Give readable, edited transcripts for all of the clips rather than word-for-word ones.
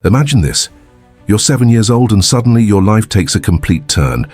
Imagine this. You're 7 years old and suddenly your life takes a complete turn.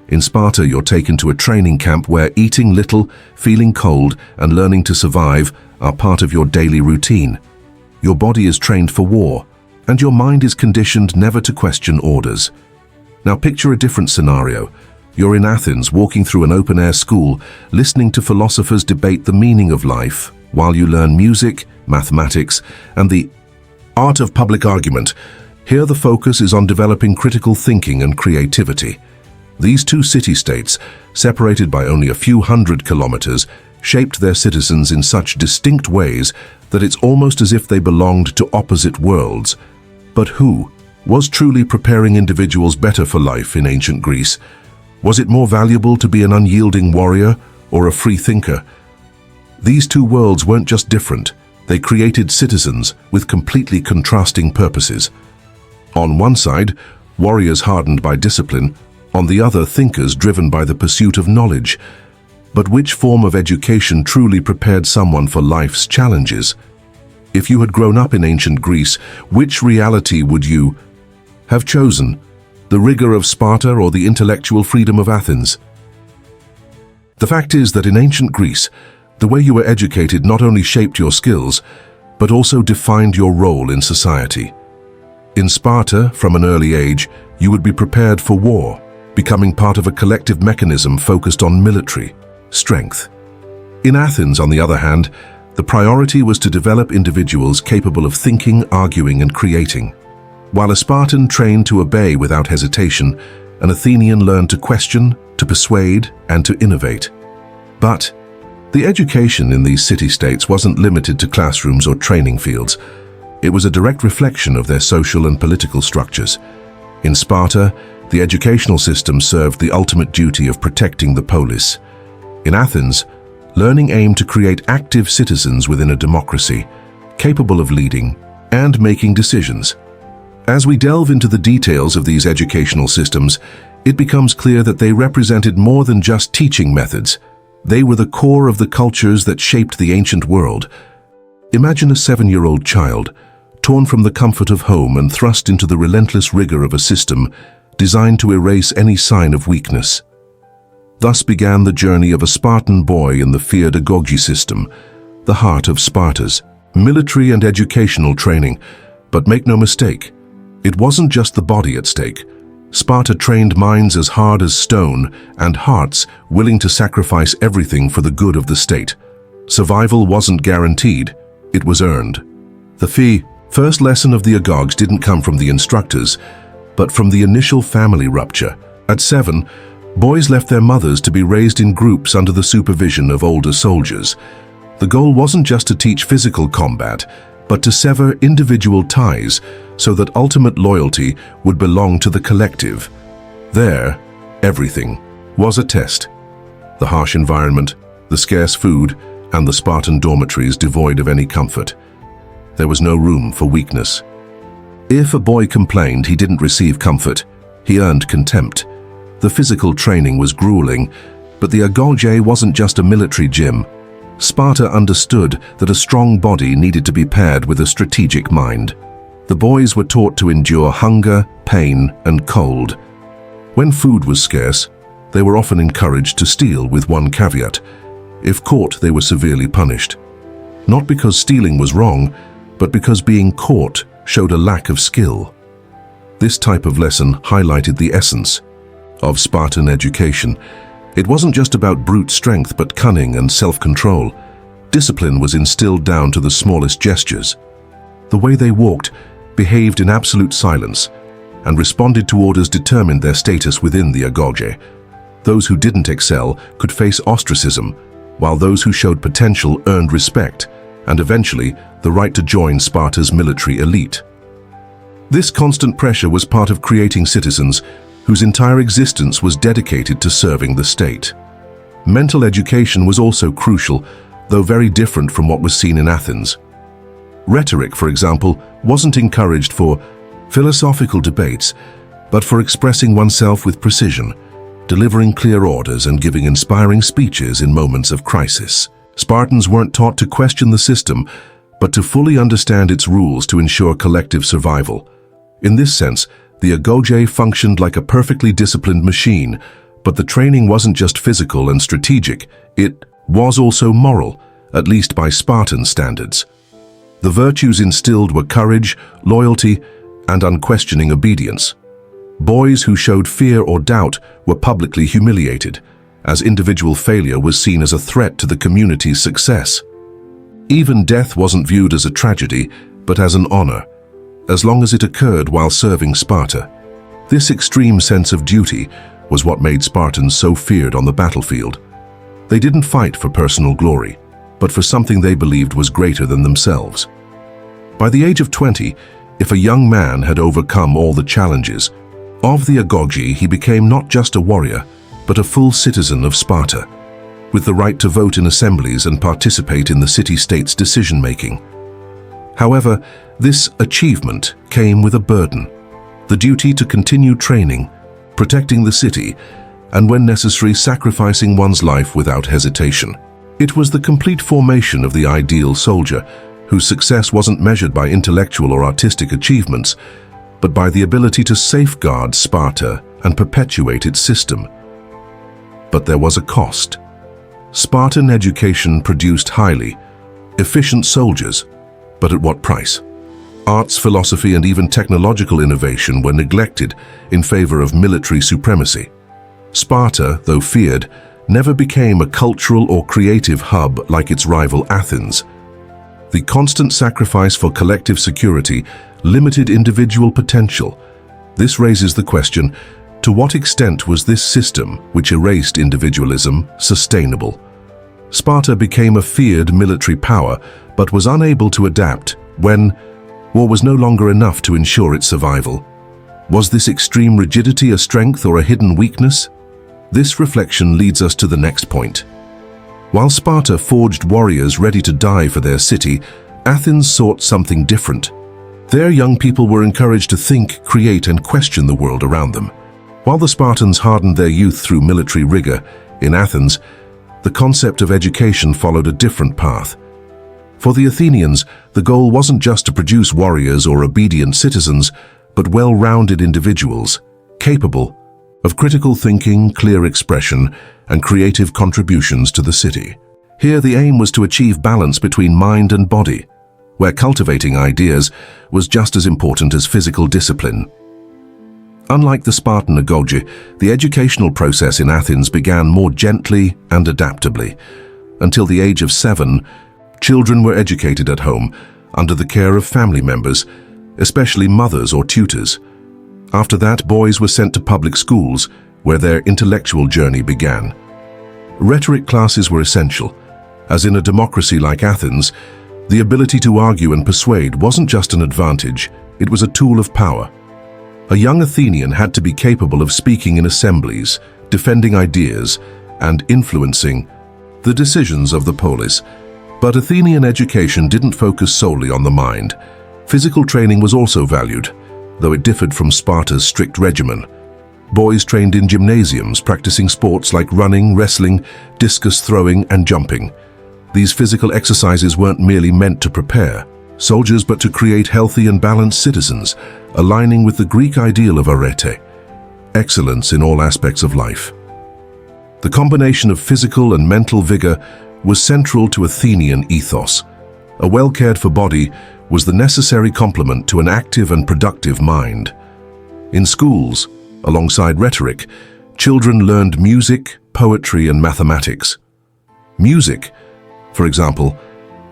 In Sparta, you're taken to a training camp where eating little, feeling cold, and learning to survive are part of your daily routine. Your body is trained for war, and your mind is conditioned never to question orders. Now picture a different scenario. You're in Athens, walking through an open-air school, listening to philosophers debate the meaning of life, while you learn music, mathematics, and the art of public argument. Here the focus is on developing critical thinking and creativity. These two city-states, separated by only a few hundred kilometers, shaped their citizens in such distinct ways that it's almost as if they belonged to opposite worlds. But who was truly preparing individuals better for life in ancient Greece? Was it more valuable to be an unyielding warrior or a free thinker? These two worlds weren't just different, they created citizens with completely contrasting purposes. On one side, warriors hardened by discipline, on the other, thinkers driven by the pursuit of knowledge. But which form of education truly prepared someone for life's challenges? If you had grown up in ancient Greece, which reality would you have chosen? The rigor of Sparta or the intellectual freedom of Athens? The fact is that in ancient Greece, the way you were educated not only shaped your skills, but also defined your role in society. In Sparta, from an early age, you would be prepared for war, becoming part of a collective mechanism focused on military strength. In Athens, on the other hand, the priority was to develop individuals capable of thinking, arguing, and creating. While a Spartan trained to obey without hesitation, an Athenian learned to question, to persuade, and to innovate. But the education in these city-states wasn't limited to classrooms or training fields. It was a direct reflection of their social and political structures. In Sparta, the educational system served the ultimate duty of protecting the polis. In Athens, learning aimed to create active citizens within a democracy, capable of leading and making decisions. As we delve into the details of these educational systems, it becomes clear that they represented more than just teaching methods. They were the core of the cultures that shaped the ancient world. Imagine a 7-year-old child, torn from the comfort of home and thrust into the relentless rigor of a system designed to erase any sign of weakness. Thus began the journey of a Spartan boy in the feared agogi system, the heart of Sparta's military and educational training. But make no mistake, it wasn't just the body at stake. Sparta trained minds as hard as stone and hearts willing to sacrifice everything for the good of the state. Survival wasn't guaranteed, it was earned. The first lesson of the agoges didn't come from the instructors, but from the initial family rupture. At 7, boys left their mothers to be raised in groups under the supervision of older soldiers. The goal wasn't just to teach physical combat, but to sever individual ties so that ultimate loyalty would belong to the collective. There, everything was a test. The harsh environment, the scarce food, and the Spartan dormitories devoid of any comfort. There was no room for weakness. If a boy complained he didn't receive comfort, he earned contempt. The physical training was grueling, but the agoge wasn't just a military gym. Sparta understood that a strong body needed to be paired with a strategic mind. The boys were taught to endure hunger, pain, and cold. When food was scarce, they were often encouraged to steal with one caveat. If caught, they were severely punished. Not because stealing was wrong, but because being caught showed a lack of skill. This type of lesson highlighted the essence of Spartan education. It wasn't just about brute strength, but cunning and self-control. Discipline was instilled down to the smallest gestures. The way they walked, behaved in absolute silence, and responded to orders determined their status within the agoge. Those who didn't excel could face ostracism, while those who showed potential earned respect, and eventually the right to join Sparta's military elite. This constant pressure was part of creating citizens whose entire existence was dedicated to serving the state. Mental education was also crucial, though very different from what was seen in Athens. Rhetoric, for example, wasn't encouraged for philosophical debates, but for expressing oneself with precision, delivering clear orders and giving inspiring speeches in moments of crisis. Spartans weren't taught to question the system, but to fully understand its rules to ensure collective survival. In this sense, the agoge functioned like a perfectly disciplined machine, but the training wasn't just physical and strategic, it was also moral, at least by Spartan standards. The virtues instilled were courage, loyalty, and unquestioning obedience. Boys who showed fear or doubt were publicly humiliated, as individual failure was seen as a threat to the community's success. Even death wasn't viewed as a tragedy, but as an honor, as long as it occurred while serving Sparta. This extreme sense of duty was what made Spartans so feared on the battlefield. They didn't fight for personal glory, but for something they believed was greater than themselves. By the age of 20, if a young man had overcome all the challenges of the agogi, he became not just a warrior, but a full citizen of Sparta, with the right to vote in assemblies and participate in the city-state's decision-making. However, this achievement came with a burden: the duty to continue training, protecting the city, and when necessary, sacrificing one's life without hesitation. It was the complete formation of the ideal soldier, whose success wasn't measured by intellectual or artistic achievements, but by the ability to safeguard Sparta and perpetuate its system. But there was a cost. Spartan education produced highly efficient soldiers, but at what price? Arts, philosophy, and even technological innovation were neglected in favor of military supremacy. Sparta, though feared, never became a cultural or creative hub like its rival Athens. The constant sacrifice for collective security limited individual potential. This raises the question, to what extent was this system, which erased individualism, sustainable? Sparta became a feared military power, but was unable to adapt when war was no longer enough to ensure its survival. Was this extreme rigidity a strength or a hidden weakness? This reflection leads us to the next point. While Sparta forged warriors ready to die for their city, Athens sought something different. Their young people were encouraged to think, create, and question the world around them. While the Spartans hardened their youth through military rigor, in Athens, the concept of education followed a different path. For the Athenians, the goal wasn't just to produce warriors or obedient citizens, but well-rounded individuals, capable of critical thinking, clear expression, and creative contributions to the city. Here the aim was to achieve balance between mind and body, where cultivating ideas was just as important as physical discipline. Unlike the Spartan agoge, the educational process in Athens began more gently and adaptably. Until the age of 7, children were educated at home, under the care of family members, especially mothers or tutors. After that, boys were sent to public schools, where their intellectual journey began. Rhetoric classes were essential, as in a democracy like Athens, the ability to argue and persuade wasn't just an advantage, it was a tool of power. A young Athenian had to be capable of speaking in assemblies, defending ideas, and influencing the decisions of the polis. But Athenian education didn't focus solely on the mind. Physical training was also valued, though it differed from Sparta's strict regimen. Boys trained in gymnasiums, practicing sports like running, wrestling, discus throwing, and jumping. These physical exercises weren't merely meant to prepare soldiers, but to create healthy and balanced citizens, aligning with the Greek ideal of arete, excellence in all aspects of life. The combination of physical and mental vigor was central to Athenian ethos. A well-cared-for body was the necessary complement to an active and productive mind. In schools, alongside rhetoric, children learned music, poetry, and mathematics. Music, for example,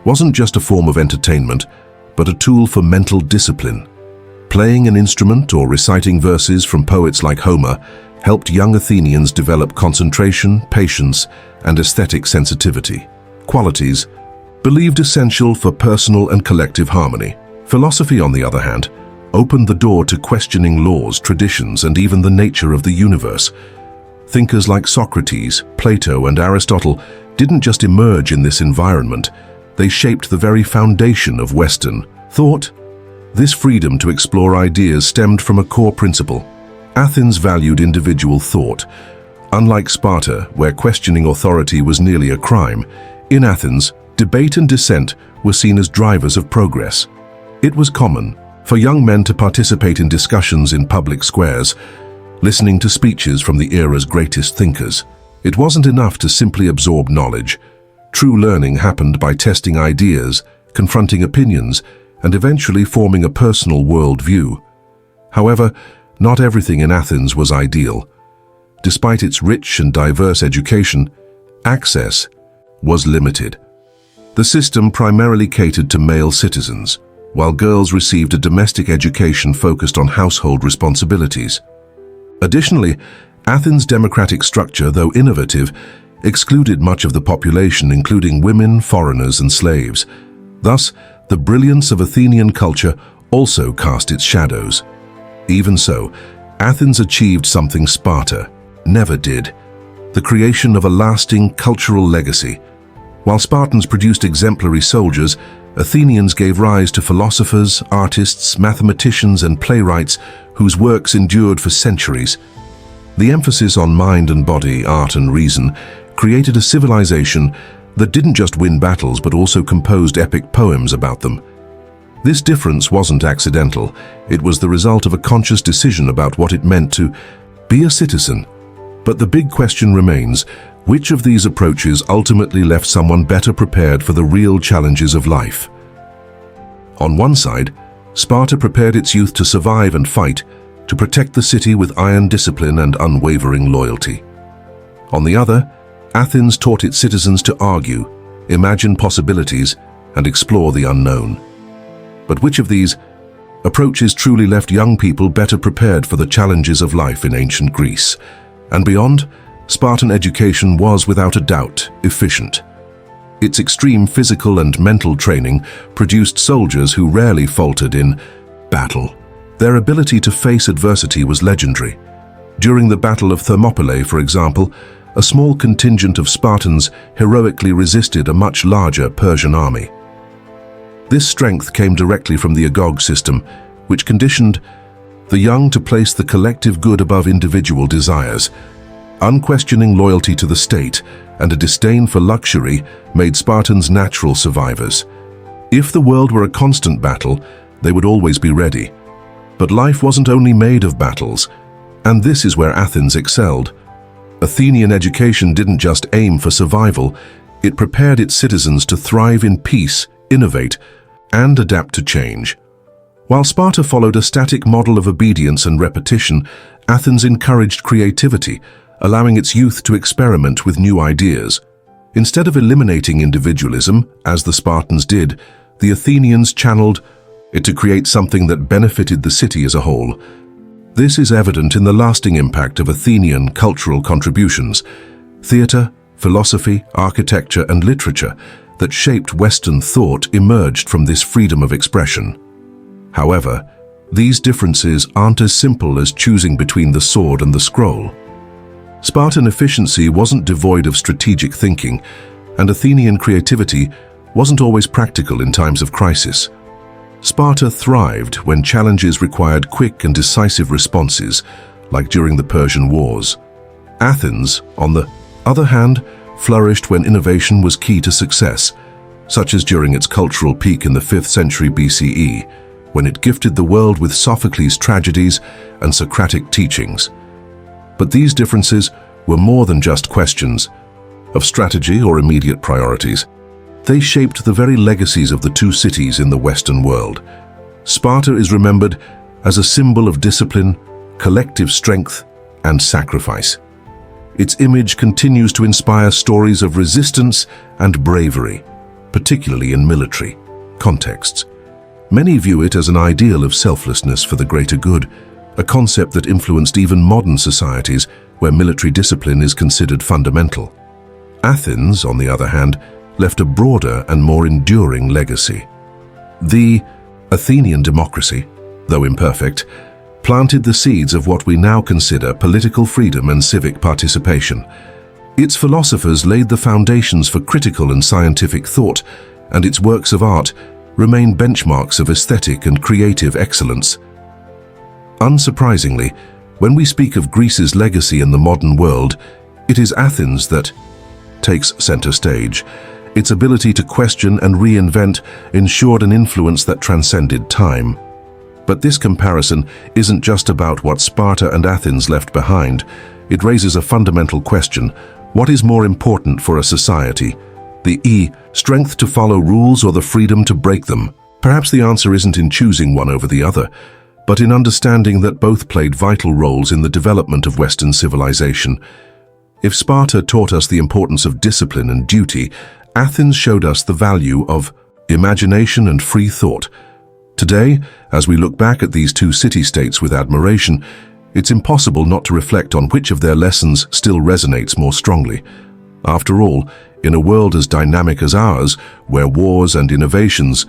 wasn't just a form of entertainment, but a tool for mental discipline. Playing an instrument or reciting verses from poets like Homer helped young Athenians develop concentration, patience, and aesthetic sensitivity, qualities believed essential for personal and collective harmony. Philosophy, on the other hand, opened the door to questioning laws, traditions, and even the nature of the universe. Thinkers like Socrates, Plato, and Aristotle didn't just emerge in this environment, they shaped the very foundation of Western thought. This freedom to explore ideas stemmed from a core principle. Athens valued individual thought. Unlike Sparta, where questioning authority was nearly a crime, in Athens, debate and dissent were seen as drivers of progress. It was common for young men to participate in discussions in public squares, listening to speeches from the era's greatest thinkers. It wasn't enough to simply absorb knowledge. True learning happened by testing ideas, confronting opinions, and eventually forming a personal worldview. However, not everything in Athens was ideal. Despite its rich and diverse education, access was limited. The system primarily catered to male citizens, while girls received a domestic education focused on household responsibilities. Additionally, Athens' democratic structure, though innovative, excluded much of the population, including women, foreigners, and slaves. Thus, the brilliance of Athenian culture also cast its shadows. Even so, Athens achieved something Sparta never did: the creation of a lasting cultural legacy. While Spartans produced exemplary soldiers, Athenians gave rise to philosophers, artists, mathematicians, and playwrights whose works endured for centuries. The emphasis on mind and body, art and reason, created a civilization that didn't just win battles but also composed epic poems about them. This difference wasn't accidental. It was the result of a conscious decision about what it meant to be a citizen. But the big question remains: which of these approaches ultimately left someone better prepared for the real challenges of life? On one side, Sparta prepared its youth to survive and fight, to protect the city with iron discipline and unwavering loyalty. On the other, Athens taught its citizens to argue, imagine possibilities, and explore the unknown. But which of these approaches truly left young people better prepared for the challenges of life in ancient Greece? And beyond, Spartan education was without a doubt efficient. Its extreme physical and mental training produced soldiers who rarely faltered in battle. Their ability to face adversity was legendary. During the Battle of Thermopylae, for example, a small contingent of Spartans heroically resisted a much larger Persian army. This strength came directly from the agoge system, which conditioned the young to place the collective good above individual desires. Unquestioning loyalty to the state and a disdain for luxury made Spartans natural survivors. If the world were a constant battle, they would always be ready. But life wasn't only made of battles, and this is where Athens excelled. Athenian education didn't just aim for survival, it prepared its citizens to thrive in peace, innovate, and adapt to change. While Sparta followed a static model of obedience and repetition, Athens encouraged creativity, allowing its youth to experiment with new ideas. Instead of eliminating individualism, as the Spartans did, the Athenians channeled it to create something that benefited the city as a whole. This is evident in the lasting impact of Athenian cultural contributions: theater, philosophy, architecture, and literature that shaped Western thought emerged from this freedom of expression. However, these differences aren't as simple as choosing between the sword and the scroll. Spartan efficiency wasn't devoid of strategic thinking, and Athenian creativity wasn't always practical in times of crisis. Sparta thrived when challenges required quick and decisive responses, like during the Persian Wars. Athens, on the other hand, flourished when innovation was key to success, such as during its cultural peak in the 5th century BCE, when it gifted the world with Sophocles' tragedies and Socratic teachings. But these differences were more than just questions of strategy or immediate priorities. They shaped the very legacies of the two cities in the Western world. Sparta is remembered as a symbol of discipline, collective strength, and sacrifice. Its image continues to inspire stories of resistance and bravery, particularly in military contexts. Many view it as an ideal of selflessness for the greater good, a concept that influenced even modern societies where military discipline is considered fundamental. Athens, on the other hand, left a broader and more enduring legacy. The Athenian democracy, though imperfect, planted the seeds of what we now consider political freedom and civic participation. Its philosophers laid the foundations for critical and scientific thought, and its works of art remain benchmarks of aesthetic and creative excellence. Unsurprisingly, when we speak of Greece's legacy in the modern world, it is Athens that takes center stage. Its ability to question and reinvent ensured an influence that transcended time. But this comparison isn't just about what Sparta and Athens left behind. It raises a fundamental question: what is more important for a society? The strength to follow rules or the freedom to break them? Perhaps the answer isn't in choosing one over the other, but in understanding that both played vital roles in the development of Western civilization. If Sparta taught us the importance of discipline and duty, Athens showed us the value of imagination and free thought. Today, as we look back at these two city-states with admiration, it's impossible not to reflect on which of their lessons still resonates more strongly. After all, in a world as dynamic as ours, where wars and innovations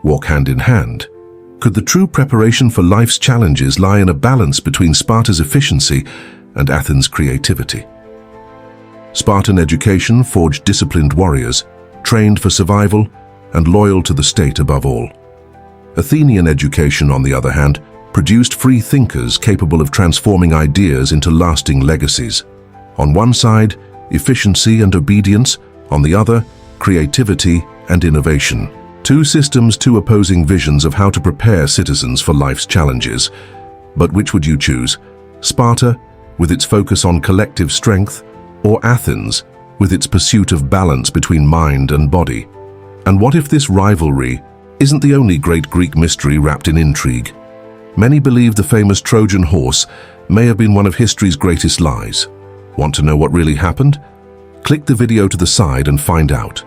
walk hand in hand, could the true preparation for life's challenges lie in a balance between Sparta's efficiency and Athens' creativity? Spartan education forged disciplined warriors, trained for survival and loyal to the state above all. Athenian education, on the other hand, produced free thinkers capable of transforming ideas into lasting legacies. On one side, efficiency and obedience; on the other, creativity and innovation. Two systems, two opposing visions of how to prepare citizens for life's challenges. But which would you choose? Sparta, with its focus on collective strength, or Athens, with its pursuit of balance between mind and body? And what if this rivalry isn't the only great Greek mystery wrapped in intrigue? Many believe the famous Trojan horse may have been one of history's greatest lies. Want to know what really happened? Click the video to the side and find out.